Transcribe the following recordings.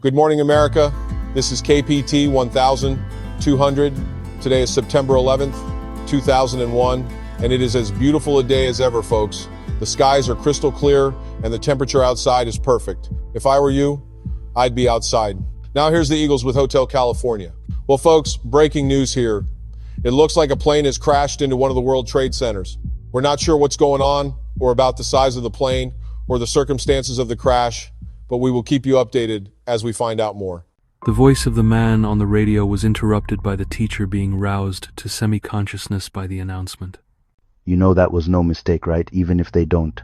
Good morning, America. This is KPT 1200. Today is September 11th, 2001, and it is as beautiful a day as ever, folks. The skies are crystal clear, and the temperature outside is perfect. If I were you, I'd be outside. Now here's the Eagles with Hotel California. Well, folks, breaking news here. It looks like a plane has crashed into one of the World Trade Centers. We're not sure what's going on, or about the size of the plane, or the circumstances of the crash, but we will keep you updated as we find out more. The voice of the man on the radio was interrupted by the teacher being roused to semi-consciousness by the announcement. You know that was no mistake, right? Even if they don't.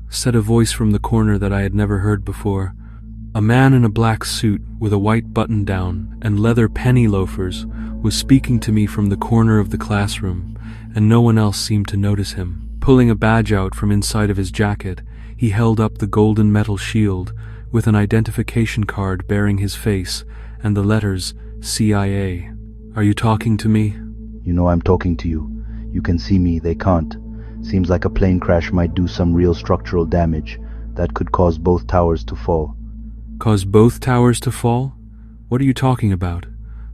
Said a voice from the corner that I had never heard before. A man in a black suit with a white button-down and leather penny loafers was speaking to me from the corner of the classroom, and no one else seemed to notice him. Pulling a badge out from inside of his jacket, he held up the golden metal shield with an identification card bearing his face and the letters CIA. Are you talking to me? You know I'm talking to you. You can see me, they can't. Seems like a plane crash might do some real structural damage that could cause both towers to fall. Cause both towers to fall? What are you talking about?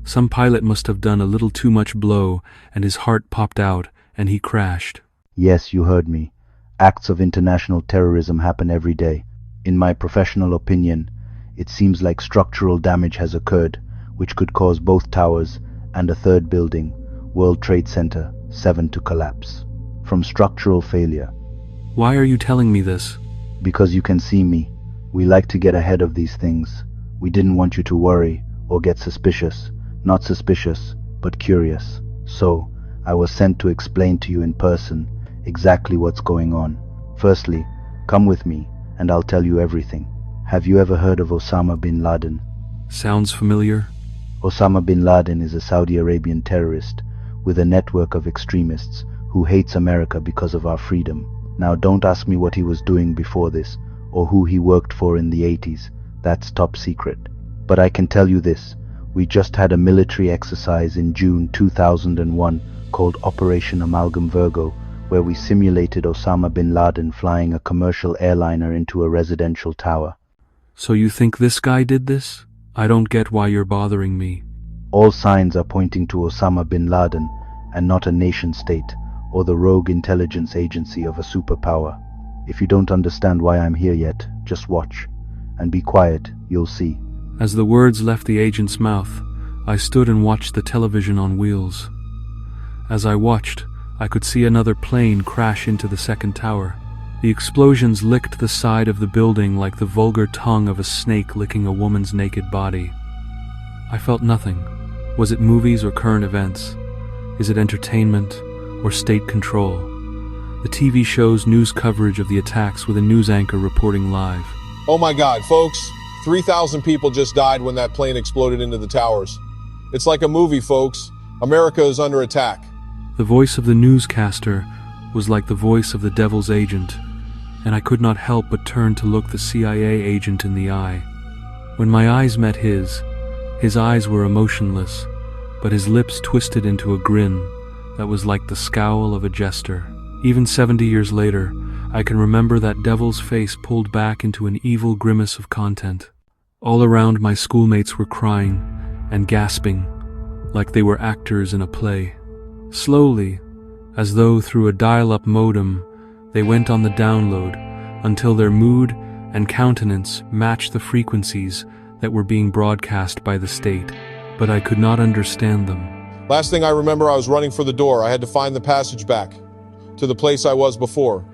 Some pilot must have done a little too much blow and his heart popped out and he crashed. Yes, you heard me. Acts of international terrorism happen every day. In my professional opinion, it seems like structural damage has occurred, which could cause both towers and a third building, World Trade Center 7, to collapse. From structural failure. Why are you telling me this? Because you can see me. We like to get ahead of these things. We didn't want you to worry or get suspicious. Not suspicious, but curious. So, I was sent to explain to you in person exactly what's going on. Firstly, come with me and I'll tell you everything. Have you ever heard of Osama bin Laden? Sounds familiar. Osama bin Laden is a Saudi Arabian terrorist with a network of extremists who hates America because of our freedom. Now don't ask me what he was doing before this or who he worked for in the 80s. That's top secret. But I can tell you this. We just had a military exercise in June 2001 called Operation Amalgam Virgo, where we simulated Osama bin Laden flying a commercial airliner into a residential tower. So you think this guy did this? I don't get why you're bothering me. All signs are pointing to Osama bin Laden and not a nation state or the rogue intelligence agency of a superpower. If you don't understand why I'm here yet, just watch. And be quiet, you'll see. As the words left the agent's mouth, I stood and watched the television on wheels. As I watched, I could see another plane crash into the second tower. The explosions licked the side of the building like the vulgar tongue of a snake licking a woman's naked body. I felt nothing. Was it movies or current events? Is it entertainment or state control? The TV shows news coverage of the attacks with a news anchor reporting live. Oh my God, folks, 3,000 people just died when that plane exploded into the towers. It's like a movie, folks. America is under attack. The voice of the newscaster was like the voice of the devil's agent, and I could not help but turn to look the CIA agent in the eye. When my eyes met his eyes were emotionless, but his lips twisted into a grin that was like the scowl of a jester. Even 70 years later, I can remember that devil's face pulled back into an evil grimace of content. All around, my schoolmates were crying and gasping like they were actors in a play. Slowly, as though through a dial-up modem, they went on the download until their mood and countenance matched the frequencies that were being broadcast by the state, but I could not understand them. Last thing I remember, I was running for the door. I had to find the passage back to the place I was before.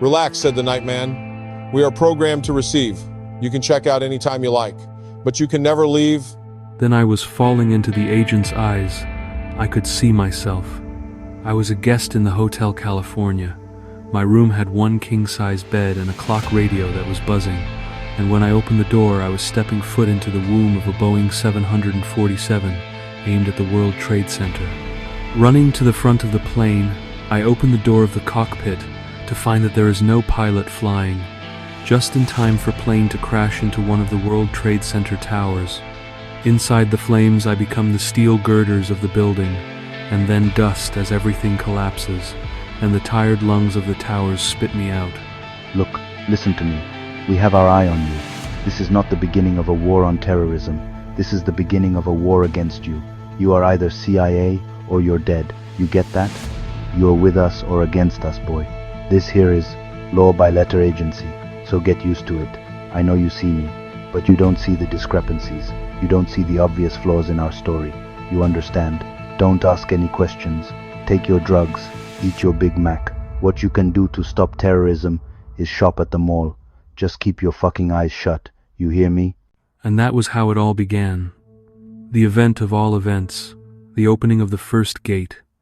Relax, said the night man. We are programmed to receive. You can check out anytime you like, but you can never leave. Then I was falling into the agent's eyes. I could see myself. I was a guest in the Hotel California. My room had one king-size bed and a clock radio that was buzzing, and when I opened the door, I was stepping foot into the womb of a Boeing 747 aimed at the World Trade Center. Running to the front of the plane, I opened the door of the cockpit to find that there is no pilot flying, just in time for plane to crash into one of the World Trade Center towers. Inside the flames, I become the steel girders of the building, and then dust as everything collapses, and the tired lungs of the towers spit me out. Look, listen to me. We have our eye on you. This is not the beginning of a war on terrorism. This is the beginning of a war against you. You are either CIA or you're dead. You get that? You're with us or against us, boy. This here is law by letter agency, so get used to it. I know you see me, but you don't see the discrepancies. You don't see the obvious flaws in our story. You understand? Don't ask any questions. Take your drugs. Eat your Big Mac. What you can do to stop terrorism is shop at the mall. Just keep your fucking eyes shut. You hear me? And that was how it all began. The event of all events, the opening of the first gate.